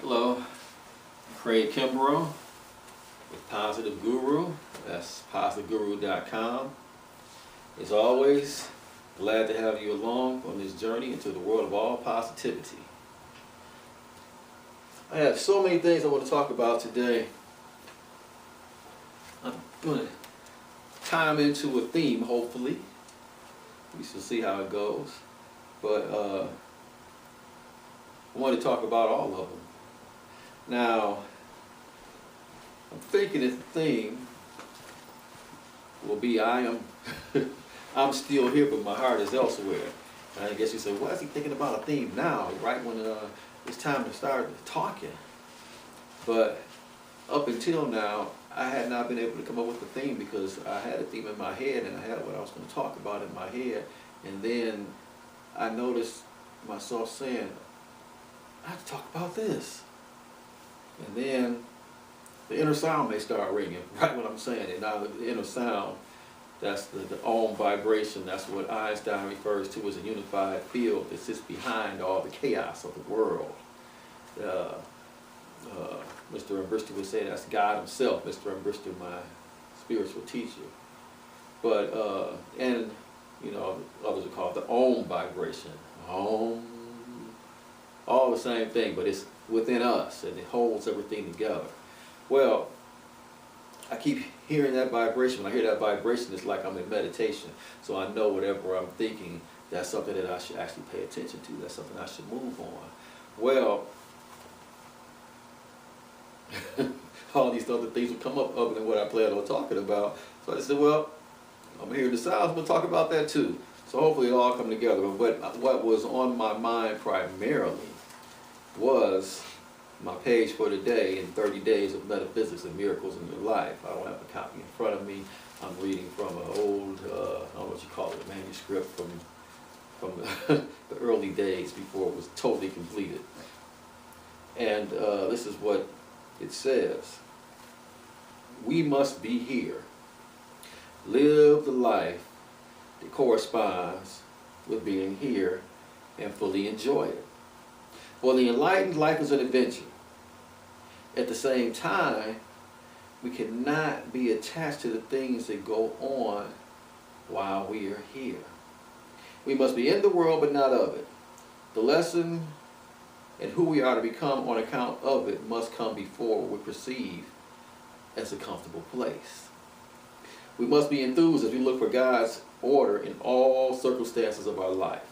Hello, I'm Craig Kimbrough with Positive Guru. That's positiveguru.com. As always, glad to have you along on this journey into the world of all positivity. I have so many things I want to talk about today. I'm going to time into a theme, hopefully. We shall see how it goes. But I want to talk about all of them. Now, I'm thinking the theme will be I'm still here, but my heart is elsewhere. And I guess you say, why is he thinking about a theme now, right when it's time to start talking? But up until now, I had not been able to come up with a theme because I had a theme in my head and I had what I was going to talk about in my head. And then I noticed myself saying, I have to talk about this. And then the inner sound may start ringing, right what I'm saying. And now the inner sound, that's the Om vibration. That's what Einstein refers to as a unified field that sits behind all the chaos of the world. Mr. Umbrister would say that's God himself, Mr. Umbrister, my spiritual teacher. But, and, you know, others would call it the Om vibration. Om. All the same thing, but it's within us and it holds everything together. Well, I keep hearing that vibration. When I hear that vibration, it's like I'm in meditation. So I know whatever I'm thinking, that's something that I should actually pay attention to. That's something I should move on. Well, all these other things will come up other than what I planned on talking about. So I said, well, I'm hearing the sounds, I'm going to talk about that too. So hopefully it all come together. But what was on my mind primarily was my page for today in 30 Days of Metaphysics and Miracles in Your Life. I don't have a copy in front of me. I'm reading from an old, I don't know what you call it, a manuscript from the early days before it was totally completed. And this is what it says. We must be here. Live the life that corresponds with being here and fully enjoy it. For the enlightened, life is an adventure. At the same time, we cannot be attached to the things that go on while we are here. We must be in the world but not of it. The lesson and who we are to become on account of it must come before what we perceive as a comfortable place. We must be enthused as we look for God's order in all circumstances of our life.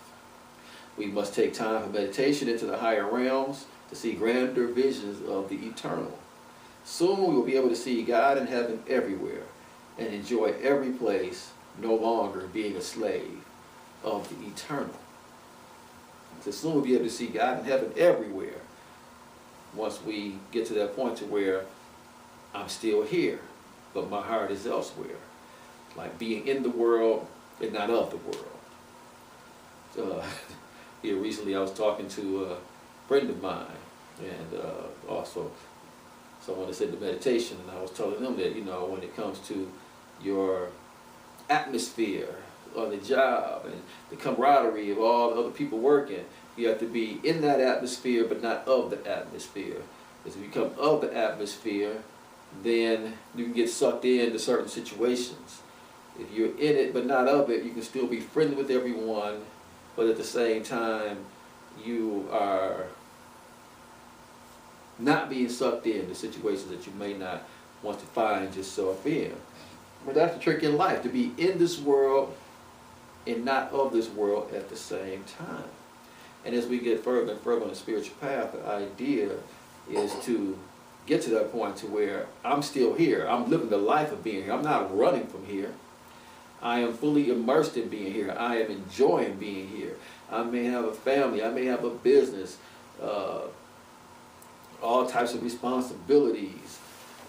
We must take time for meditation into the higher realms to see grander visions of the eternal. Soon we will be able to see God in heaven everywhere and enjoy every place, no longer being a slave of the eternal. So soon we'll be able to see God in heaven everywhere once we get to that point to where I'm still here, but my heart is elsewhere. Like being in the world and not of the world. Here recently I was talking to a friend of mine and also someone that's into meditation, and I was telling them that, you know, when it comes to your atmosphere on the job and the camaraderie of all the other people working, you have to be in that atmosphere but not of the atmosphere. As you become of the atmosphere, then you can get sucked into certain situations. If you're in it but not of it, you can still be friendly with everyone, but at the same time, you are not being sucked into situations that you may not want to find yourself in. But that's the trick in life, to be in this world and not of this world at the same time. And as we get further and further on the spiritual path, the idea is to get to that point to where I'm still here. I'm living the life of being here. I'm not running from here. I am fully immersed in being here. I am enjoying being here. I may have a family. I may have a business. All types of responsibilities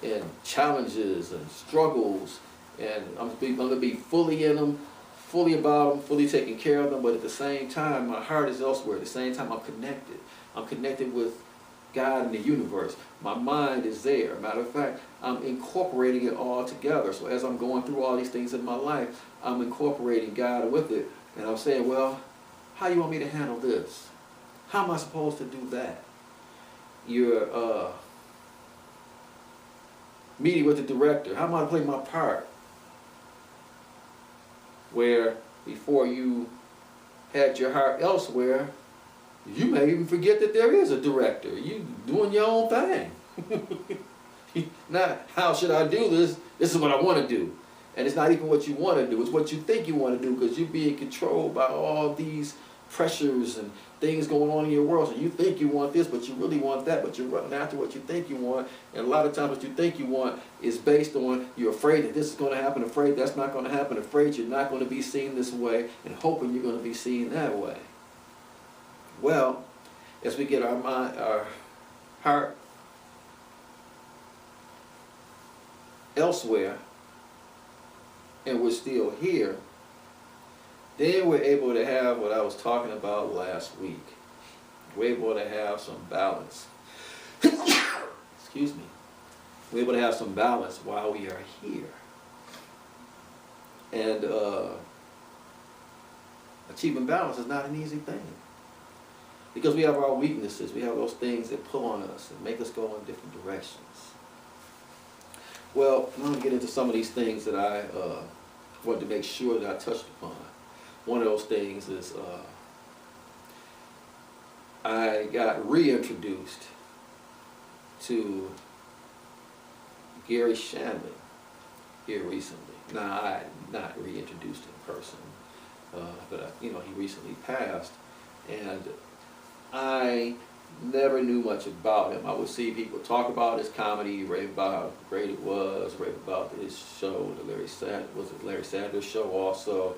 and challenges and struggles. And I'm going to be fully in them, fully about them, fully taking care of them. But at the same time, my heart is elsewhere. At the same time, I'm connected. I'm connected with God and the universe. My mind is there. Matter of fact, I'm incorporating it all together. So as I'm going through all these things in my life, I'm incorporating God with it. And I'm saying, well, how you want me to handle this? How am I supposed to do that? you're meeting with the director. How am I going to play my part? Where before you had your heart elsewhere, you may even forget that there is a director. You doing your own thing. Not, how should I do this? This is what I want to do. And it's not even what you want to do. It's what you think you want to do, because you're being controlled by all these pressures and things going on in your world. So you think you want this, but you really want that, but you're running after what you think you want. And a lot of times what you think you want is based on you're afraid that this is going to happen, afraid that's not going to happen, afraid you're not going to be seen this way, and hoping you're going to be seen that way. Well, as we get our mind, our heart elsewhere, and we're still here, then we're able to have what I was talking about last week. We're able to have some balance. Excuse me. We're able to have some balance while we are here. And achieving balance is not an easy thing. Because we have our weaknesses. We have those things that pull on us and make us go in different directions. Well, I'm going to get into some of these things that I want to make sure that I touched upon. One of those things is I got reintroduced to Gary Shanley here recently. Now, I not reintroduced in person, but he recently passed, and I never knew much about him. I would see people talk about his comedy, rave about how great it was, rave about his show, the Larry Sanders Show also,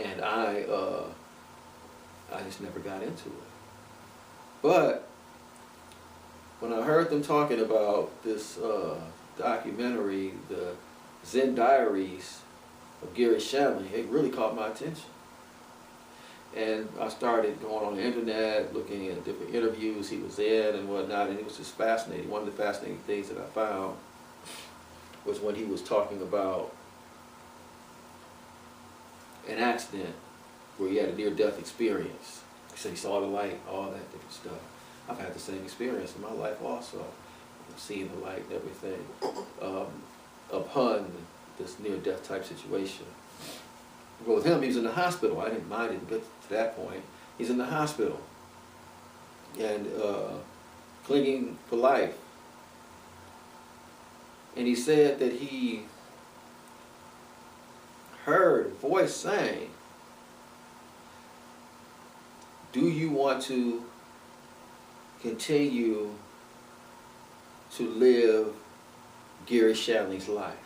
and I just never got into it. But when I heard them talking about this documentary, the Zen Diaries of Gary Shanley, it really caught my attention. And I started going on the internet, looking at different interviews he was in and whatnot, and it was just fascinating. One of the fascinating things that I found was when he was talking about an accident where he had a near-death experience. He said he saw the light, all that different stuff. I've had the same experience in my life also, seeing the light and everything upon this near-death type situation. Well, with him, he was in the hospital. I didn't mind it, get to that point. He's in the hospital and clinging for life. And he said that he heard a voice saying, "Do you want to continue to live Gary Shanley's life?"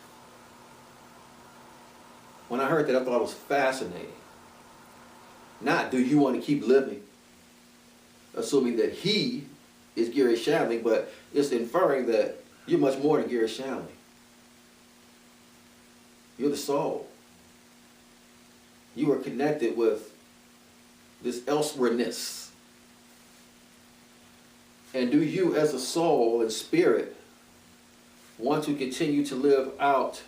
When I heard that, I thought it was fascinating. Not, do you want to keep living, assuming that he is Gary Shanley, but it's inferring that you're much more than Gary Shanley. You're the soul. You are connected with this elsewhereness. And do you as a soul and spirit want to continue to live out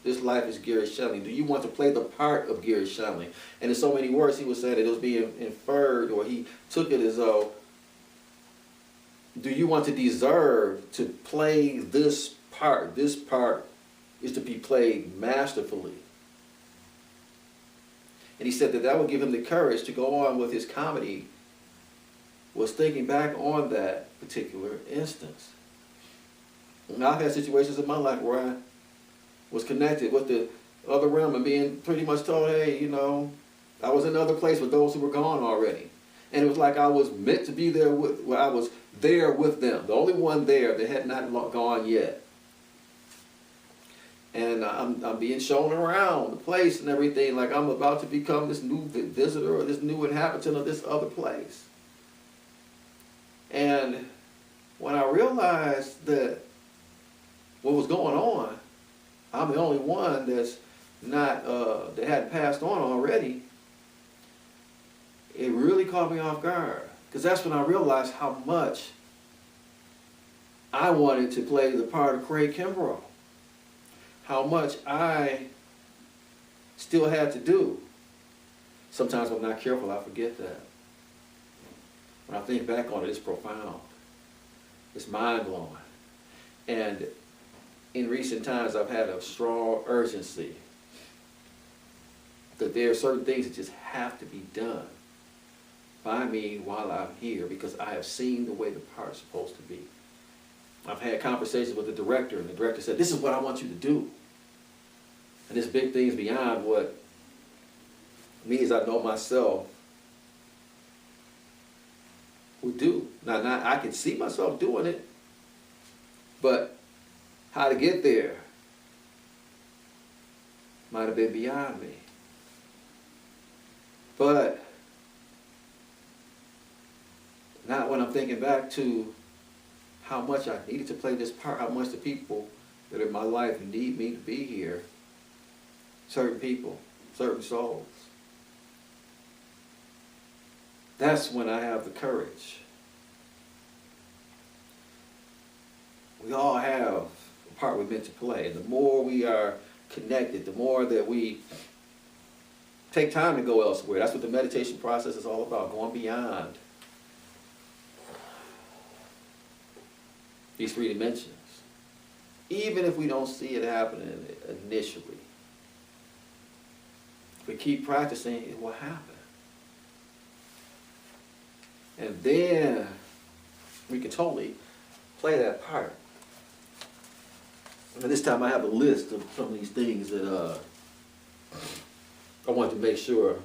this life as Gary Shanley? Do you want to play the part of Gary Shanley? And in so many words, he was saying that it was being inferred, or he took it as though, do you want to deserve to play this part? This part is to be played masterfully. And he said that that would give him the courage to go on with his comedy, was thinking back on that particular instance. And I've had situations in my life where I was connected with the other realm and being pretty much told, hey, I was in another place with those who were gone already. And it was like I was meant to be there I was there with them, the only one there that had not gone yet. And I'm being shown around the place and everything, like I'm about to become this new visitor or this new inhabitant of this other place. And when I realized that what was going on, I'm the only one that's not that hadn't passed on already, it really caught me off guard. Because that's when I realized how much I wanted to play the part of Craig Kimbrough. How much I still had to do. Sometimes when I'm not careful, I forget that. When I think back on it, it's profound. It's mind-blowing. And in recent times, I've had a strong urgency that there are certain things that just have to be done by me while I'm here, because I have seen the way the part's supposed to be. I've had conversations with the director, and the director said, this is what I want you to do. And this big thing's beyond what me, as I know myself, would do. Now, I can see myself doing it, but how to get there might have been beyond me. But not when I'm thinking back to how much I needed to play this part, how much the people that are in my life need me to be here, certain people, certain souls. That's when I have the courage. We all have a part we're meant to play, and the more we are connected, the more that we take time to go elsewhere. That's what the meditation process is all about, going beyond these three dimensions. Even if we don't see it happening initially, if we keep practicing, it will happen. And then we can totally play that part. And this time I have a list of some of these things that I want to make sure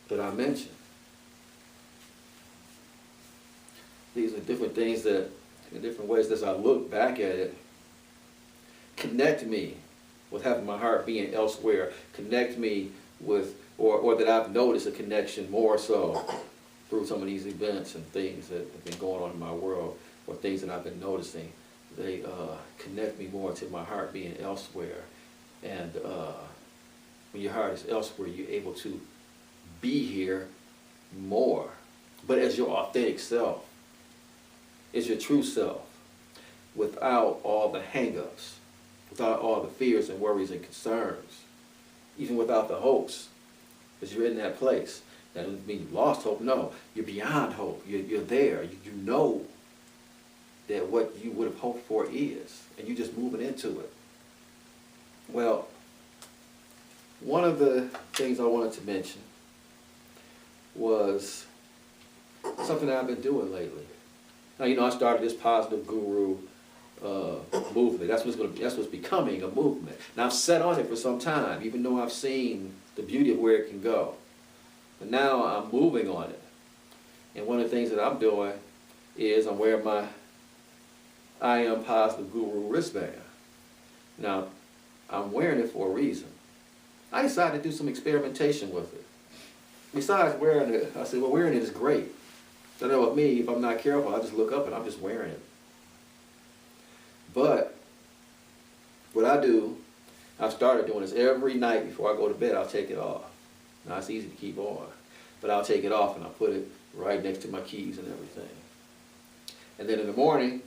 that I mention. These are different things that, in different ways, as I look back at it, connect me with having my heart being elsewhere, connect me with, or that I've noticed a connection more so through some of these events and things that have been going on in my world, or things that I've been noticing. They connect me more to my heart being elsewhere. And when your heart is elsewhere, you're able to be here more, but as your authentic self, as your true self, without all the hang-ups, without all the fears and worries and concerns, even without the hopes, because you're in that place. That doesn't mean you lost hope. No, you're beyond hope. You're there. You know that what you would have hoped for is, and you're just moving into it. Well, one of the things I wanted to mention was something that I've been doing lately. Now, you know, I started this positive guru movement. That's what's becoming a movement. Now, I've sat on it for some time, even though I've seen the beauty of where it can go. But now I'm moving on it. And one of the things that I'm doing is I'm wearing my I Am Positive Guru wristband. Now, I'm wearing it for a reason. I decided to do some experimentation with it. Besides wearing it, I said, well, wearing it is great. I know with me, if I'm not careful, I just look up and I'm just wearing it. But what I do, I've started doing this every night before I go to bed, I'll take it off. Now, it's easy to keep on, but I'll take it off and I'll put it right next to my keys and everything. And then in the morning,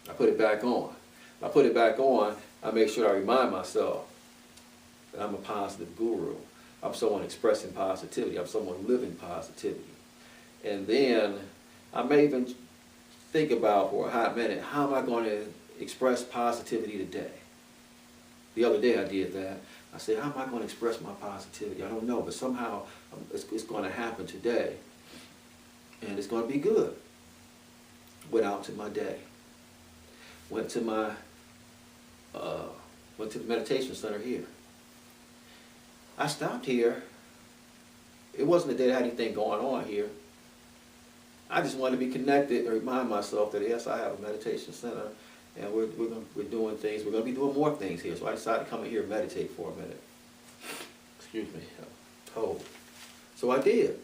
I put it back on. When I put it back on, I make sure I remind myself that I'm a positive guru. I'm someone expressing positivity. I'm someone living positivity. And then I may even think about for a hot minute, how am I going to express positivity today? The other day I did that. I said, how am I going to express my positivity? I don't know, but somehow it's going to happen today. And it's going to be good. Went out to my day. Went to the meditation center here. I stopped here. It wasn't a day that had anything going on here. I just wanted to be connected and remind myself that yes, I have a meditation center, and we're doing things. We're going to be doing more things here. So I decided to come in here and meditate for a minute. Excuse me. Oh, so I did.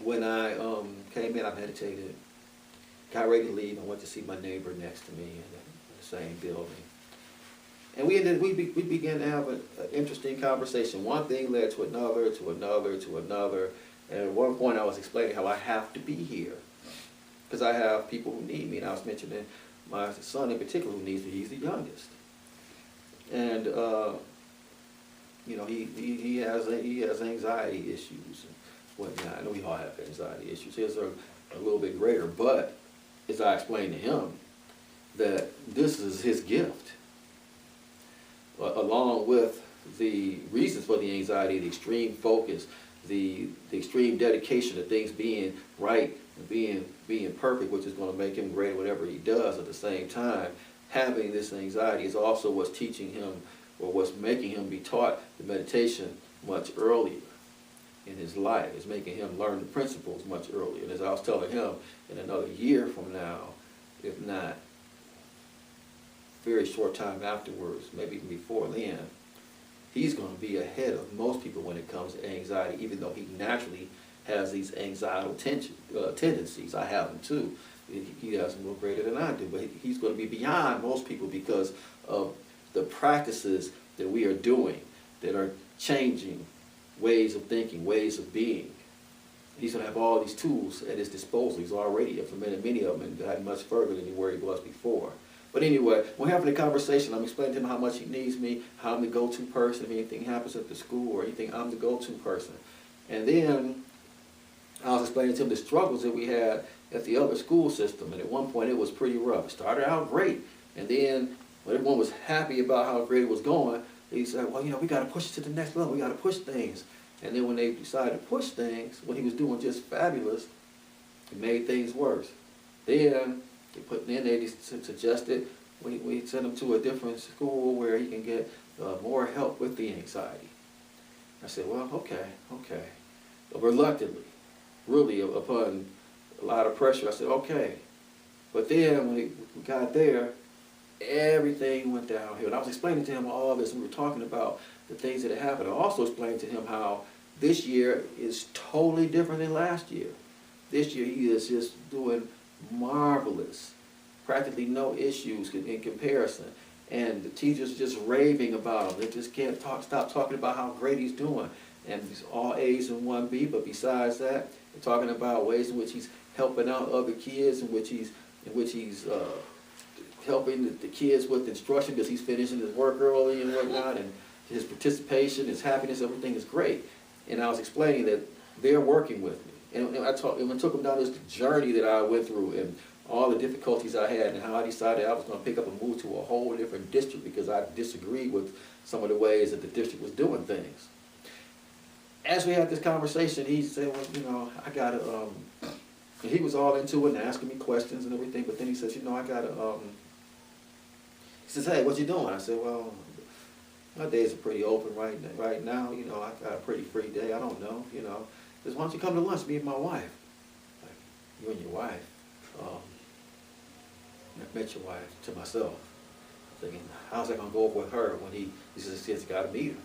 When I came in, I meditated. Got ready to leave. I went to see my neighbor next to me in the same building. And we began to have an interesting conversation. One thing led to another, to another, to another. And at one point I was explaining how I have to be here. Because I have people who need me. And I was mentioning my son in particular who needs me. He's the youngest. And, you know, he has anxiety issues and whatnot. I know we all have anxiety issues. His are a little bit greater. But as I explained to him, that this is his gift, along with the reasons for the anxiety, the extreme focus, the extreme dedication to things being right and being perfect, which is going to make him great at whatever he does. At the same time, having this anxiety is also what's teaching him, or what's making him be taught the meditation much earlier in his life. It's making him learn the principles much earlier. And as I was telling him, in another year from now, if not very short time afterwards, maybe even before then, he's going to be ahead of most people when it comes to anxiety, even though he naturally has these anxietal tendencies. I have them too. He has them a little greater than I do, but he's going to be beyond most people because of the practices that we are doing that are changing ways of thinking, ways of being. He's going to have all these tools at his disposal. He's already implemented many of them and gotten much further than where he was before. But anyway, we're having a conversation. I'm explaining to him how much he needs me, how I'm the go-to person. If anything happens at the school or anything, I'm the go-to person. And then I was explaining to him the struggles that we had at the other school system. And at one point, it was pretty rough. It started out great. And then when everyone was happy about how great it was going, he said, well, you know, we got to push it to the next level. We got to push things. And then when they decided to push things, when he was doing just fabulous, it made things worse. Then they suggested we send him to a different school where he can get more help with the anxiety. I said, well, okay. Reluctantly, really upon a lot of pressure, I said, okay. But then when we got there, everything went downhill. And I was explaining to him all this, and we were talking about the things that had happened. I also explained to him how this year is totally different than last year. This year he is just doing marvelous, practically no issues in comparison. And the teachers just raving about him. They just can't stop talking about how great he's doing. And he's all A's and 1B, but besides that, they're talking about ways in which he's helping out other kids, in which he's helping the kids with instruction because he's finishing his work early and whatnot, and his participation, his happiness, everything is great. And I was explaining that they're working with me. And I took them down this journey that I went through and all the difficulties I had and how I decided I was going to pick up and move to a whole different district because I disagreed with some of the ways that the district was doing things. As we had this conversation, he said, well, you know, I got to, and he was all into it and asking me questions and everything, but then he says, you know, I got to, he says, hey, what you doing? I said, well, my days are pretty open right now. You know, I got a pretty free day. I don't know, you know. He says, why don't you come to lunch, me and my wife? Like, you and your wife? I met your wife to myself. Thinking, how's that going to go over with her when he says he's got to meet her?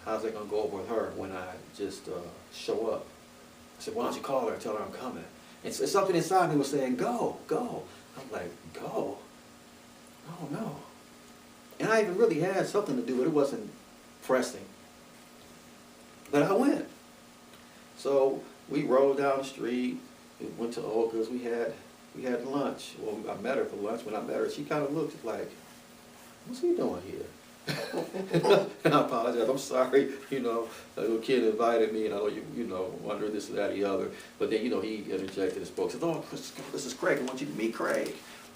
How's that going to go over with her when I just show up? I said, why don't you call her and tell her I'm coming? And something inside me was saying, go. I'm like, go? Oh, no. And I even really had something to do with it. It wasn't pressing. But I went. So we rode down the street. We went to Olga's. We had lunch. Well, I met her for lunch. When I met her, she kind of looked like, what's he doing here? And I apologize. I'm sorry. You know, a little kid invited me, and I know you know, wondering this, that, the other. But then, you know, he interjected and spoke. Said, "Oh, this is Craig. I want you to meet Craig."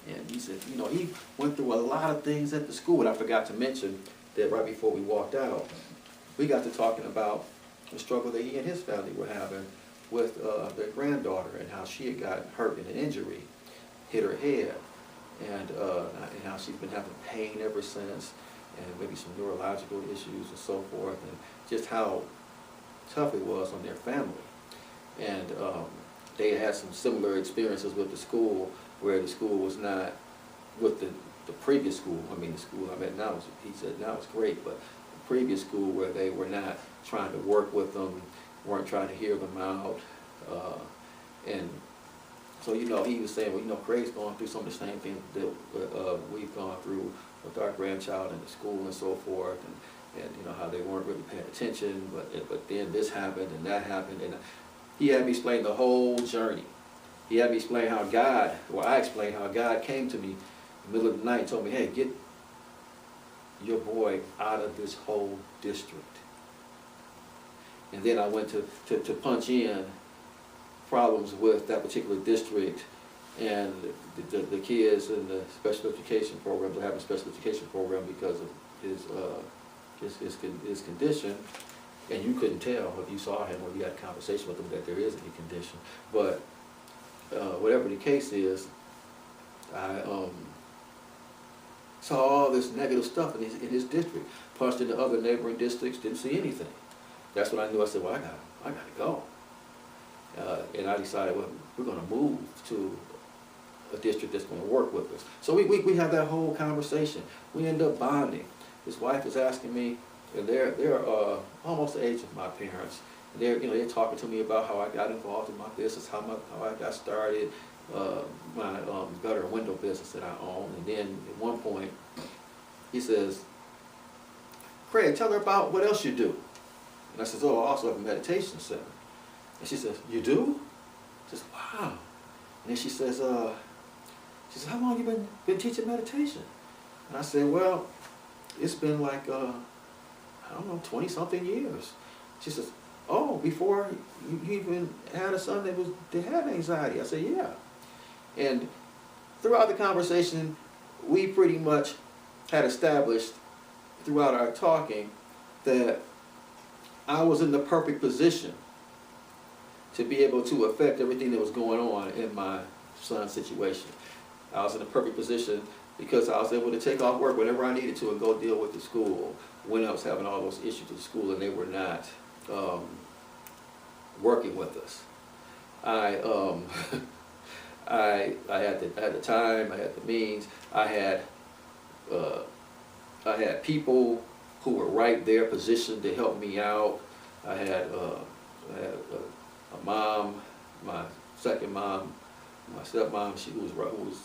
And he said, you know, he went through a lot of things at the school. And I forgot to mention that right before we walked out, we got to talking about the struggle that he and his family were having with their granddaughter and how she had gotten hurt in an injury, hit her head, and how she's been having pain ever since, and maybe some neurological issues and so forth, and just how tough it was on their family. And they had some similar experiences with the school, where the school was not with the previous school. I mean, the school I'm at now, he said now it's great, but the previous school where they were not trying to work with them, weren't trying to hear them out. And so, you know, he was saying, well, you know, Craig's going through some of the same things that we've gone through with our grandchild in the school and so forth, and you know, how they weren't really paying attention, but then this happened and that happened, and he had me explain the whole journey. He had me explain how God, well, I explained how God came to me in the middle of the night and told me, hey, get your boy out of this whole district. And then I went to punch in problems with that particular district, and the kids in the special education programs are having a special education program because of his condition, and you couldn't tell if you saw him or you had a conversation with him that there is any condition. But whatever the case is, I saw all this negative stuff in his district. Punched into other neighboring districts, didn't see anything. That's when I knew. I said, well, I gotta go. And I decided, well, we're gonna move to a district that's gonna work with us. So we have that whole conversation. We end up bonding. His wife is asking me, and they're almost the age of my parents. And they're talking to me about how I got involved in my business, how I got started, my gutter and window business that I own. And then at one point, he says, Craig, tell her about what else you do. And I says, oh, I also have a meditation center. And she says, you do? I says, wow. And then she says, how long have you been teaching meditation? And I said, well, it's been like, I don't know, 20-something years. She says, oh, before you even had a son that had anxiety? I said, yeah. And throughout the conversation, we pretty much had established throughout our talking that I was in the perfect position to be able to affect everything that was going on in my son's situation. I was in the perfect position because I was able to take off work whenever I needed to and go deal with the school when I was having all those issues with the school and they were not working with us. I had the time, I had the means, I had people who were right there positioned to help me out. I had a mom, my second mom, my stepmom,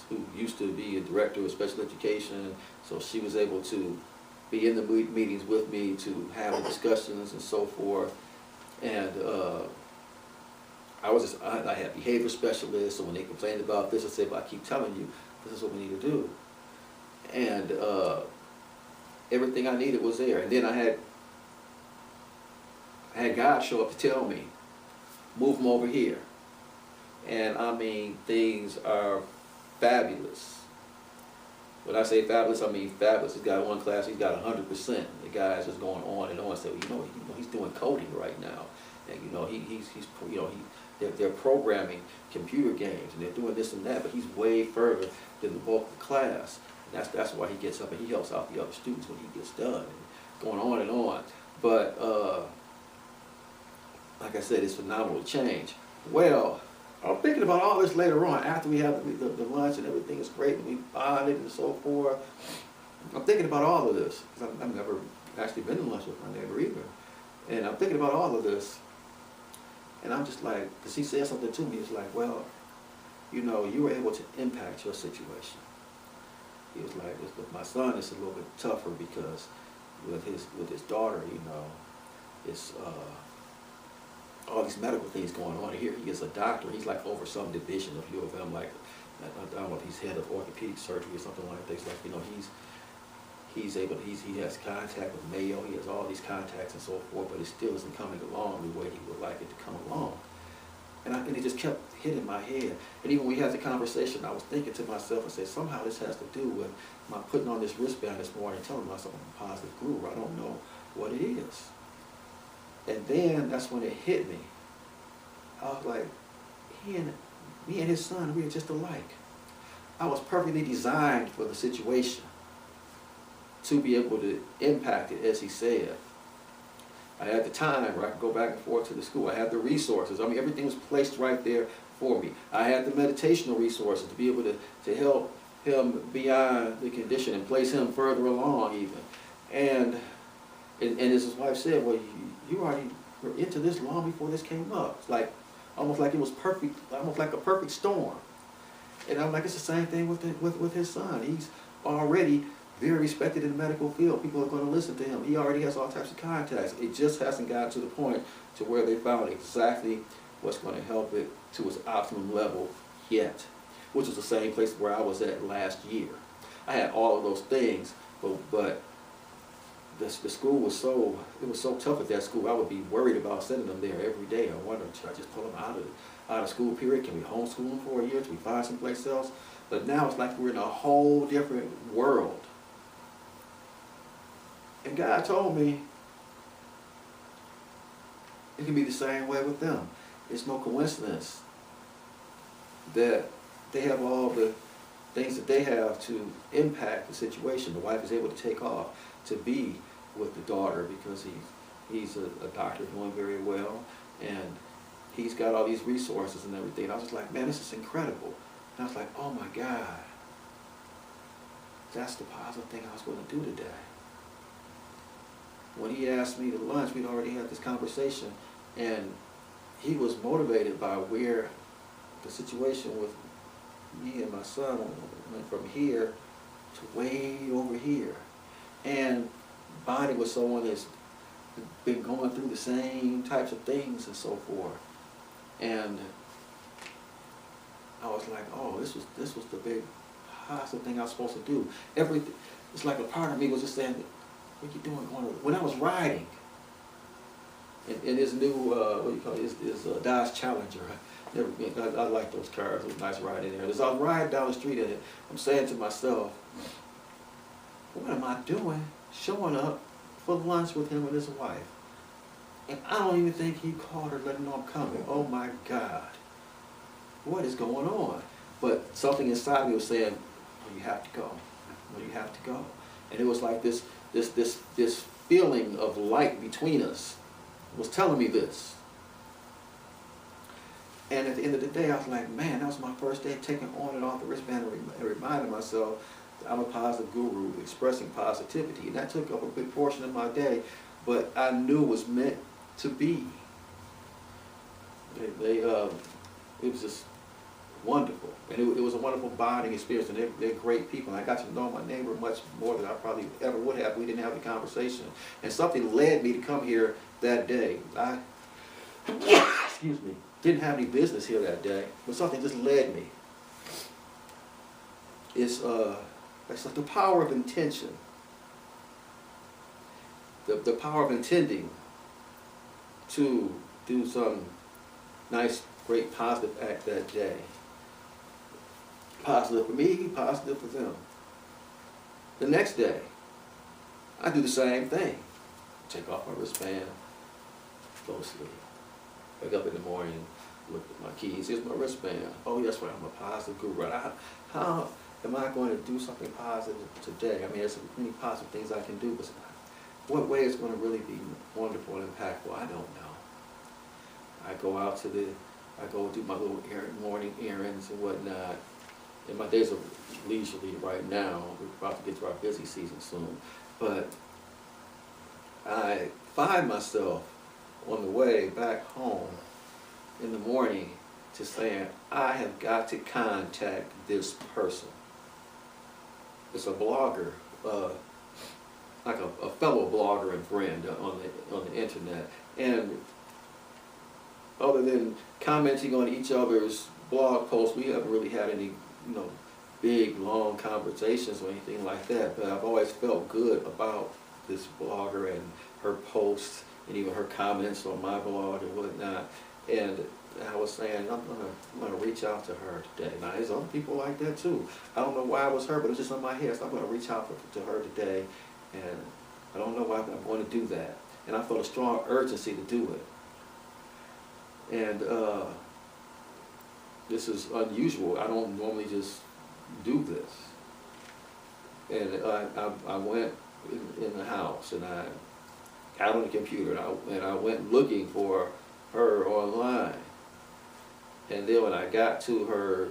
who used to be a director of special education, so she was able to be in the meetings with me to have discussions and so forth. And I had behavior specialists, so when they complained about this, I said, well, I keep telling you, this is what we need to do. And everything I needed was there. And then I had God show up to tell me, move them over here. And I mean, things are fabulous. When I say fabulous, I mean fabulous. He's got one class, he's got 100%. The guy's just going on and on. So he's doing coding right now, and they're programming computer games and they're doing this and that. But he's way further than the bulk of the class. And that's why he gets up and he helps out the other students when he gets done. And going on and on. But like I said, it's phenomenal change. Well, I'm thinking about all this later on after we have the lunch and everything is great and we bonded and so forth. I'm thinking about all of this. I've never actually been to lunch with my neighbor either. And I'm thinking about all of this. And I'm just like, because he said something to me, he's like, well, you were able to impact your situation. He was like, with my son, it's a little bit tougher because with his daughter, it's all these medical things going on. Here he is a doctor. He's like over some division of U of M, like I don't know if he's head of orthopedic surgery or something like that. He's like, he has contact with Mayo. He has all these contacts and so forth, but it still isn't coming along the way he would like it to come along. And it just kept hitting my head. And even when we had the conversation, I was thinking to myself, I said, somehow this has to do with my putting on this wristband this morning, telling myself I'm a positive guru. I don't know what it is. And then that's when it hit me. I was like, me and his son, we are just alike. I was perfectly designed for the situation to be able to impact it, as he said. I had the time where I could go back and forth to the school. I had the resources. I mean, everything was placed right there for me. I had the meditational resources to be able to help him beyond the condition and place him further along even. And as his wife said, well, you already were into this long before this came up. It's like, almost like it was perfect, almost like a perfect storm. And I'm like, it's the same thing with his son. He's already very respected in the medical field. People are going to listen to him. He already has all types of contacts. It just hasn't gotten to the point to where they found exactly what's going to help it to its optimum level yet, which is the same place where I was at last year. I had all of those things, but the school was so, it was so tough at that school. I would be worried about sending them there every day. I wondered, should I just pull them out of school period? Can we homeschool them for a year? Can we find someplace else? But now it's like we're in a whole different world. And God told me it can be the same way with them. It's no coincidence that they have all the things that they have to impact the situation. The wife is able to take off to be with the daughter because he's a doctor doing very well, and he's got all these resources and everything. And I was just like, man, this is incredible. And I was like, oh my God, that's the positive thing I was going to do today. When he asked me to lunch, we'd already had this conversation, and he was motivated by where the situation with me and my son went from here to way over here. And bonding with someone that's been going through the same types of things and so forth. And I was like, oh, this was the big positive thing I was supposed to do. Everything, it's like a part of me was just saying, what are you doing going over? When I was riding in his new, what do you call it, his Dodge Challenger. I like those cars. It was nice riding in there. As I was riding down the street in it, I'm saying to myself, what am I doing showing up for lunch with him and his wife? And I don't even think he called her, letting know I'm coming. Oh my God. What is going on? But something inside me was saying, well, you have to go. Well, you have to go. And it was like this feeling of light between us was telling me this. And at the end of the day, I was like, man, that was my first day taking on and off the wristband and reminding myself that I'm a positive guru, expressing positivity. And that took up a big portion of my day, but I knew it was meant to be. It was just wonderful. And it was a wonderful bonding experience, and they're great people. And I got to know my neighbor much more than I probably ever would have if we didn't have the conversation. And something led me to come here that day. I, excuse me, didn't have any business here that day, but something just led me. It's like the power of intention. The power of intending to do some nice, great, positive act that day. Positive for me, positive for them. The next day, I do the same thing. Take off my wristband, go to sleep. Wake up in the morning, look at my keys. Here's my wristband. Oh, yes, right, I'm a positive guru. How am I going to do something positive today? I mean, there's many positive things I can do, but what way is going to really be wonderful and impactful? I don't know. I go do my little morning errands and whatnot. And my days are leisurely right now. We're about to get to our busy season soon. But I find myself on the way back home in the morning to saying, I have got to contact this person. It's a blogger, like a fellow blogger and friend on the internet. And other than commenting on each other's blog posts, we haven't really had any, big, long conversations or anything like that. But I've always felt good about this blogger and her posts and even her comments on my blog and whatnot. And I was saying, I'm gonna reach out to her today. Now, there's other people like that too. I don't know why it was her, but it was just on my head. So I'm gonna reach out to her today, and I don't know why, but I'm going to do that. And I felt a strong urgency to do it. And this is unusual. I don't normally just do this. And I went in the house, and I got on the computer, and I went looking for her online. And then when I got to her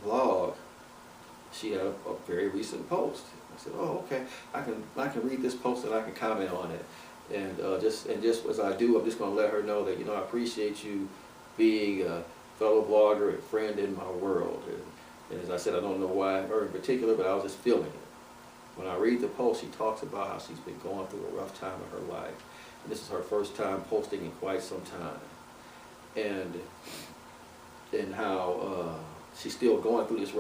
blog, she had a very recent post. I said, oh, okay, I can read this post and I can comment on it. And just as I do, I'm just going to let her know that, I appreciate you being a fellow blogger and friend in my world. And as I said, I don't know why her in particular, but I was just feeling it. When I read the post, she talks about how she's been going through a rough time in her life. And this is her first time posting in quite some time. And how she's still going through this rough